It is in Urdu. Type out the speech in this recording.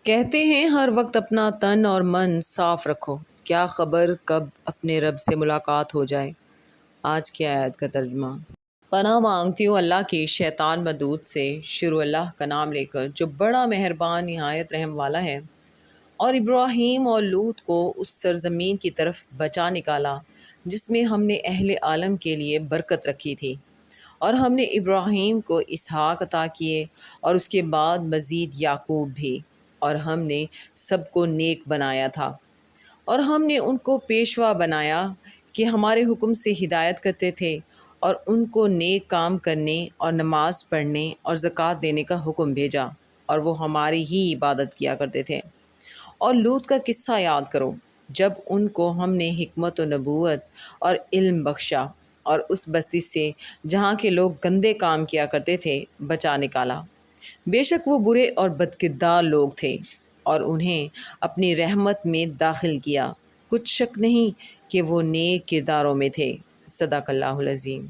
کہتے ہیں ہر وقت اپنا تن اور من صاف رکھو، کیا خبر کب اپنے رب سے ملاقات ہو جائے۔ آج کی آیت کا ترجمہ۔ پناہ مانگتی ہوں اللہ کی شیطان مردود سے۔ شروع اللہ کا نام لے کر جو بڑا مہربان نہایت رحم والا ہے۔ اور ابراہیم اور لوط کو اس سرزمین کی طرف بچا نکالا جس میں ہم نے اہل عالم کے لیے برکت رکھی تھی، اور ہم نے ابراہیم کو اسحاق عطا کیے اور اس کے بعد مزید یعقوب بھی، اور ہم نے سب کو نیک بنایا تھا، اور ہم نے ان کو پیشوا بنایا کہ ہمارے حکم سے ہدایت کرتے تھے، اور ان کو نیک کام کرنے اور نماز پڑھنے اور زکوٰۃ دینے کا حکم بھیجا، اور وہ ہماری ہی عبادت کیا کرتے تھے۔ اور لوط کا قصہ یاد کرو، جب ان کو ہم نے حکمت و نبوت اور علم بخشا، اور اس بستی سے جہاں کے لوگ گندے کام کیا کرتے تھے بچا نکالا۔ بے شک وہ برے اور بدکردار لوگ تھے، اور انہیں اپنی رحمت میں داخل کیا، کچھ شک نہیں کہ وہ نیک کرداروں میں تھے۔ صدق اللہ العظیم۔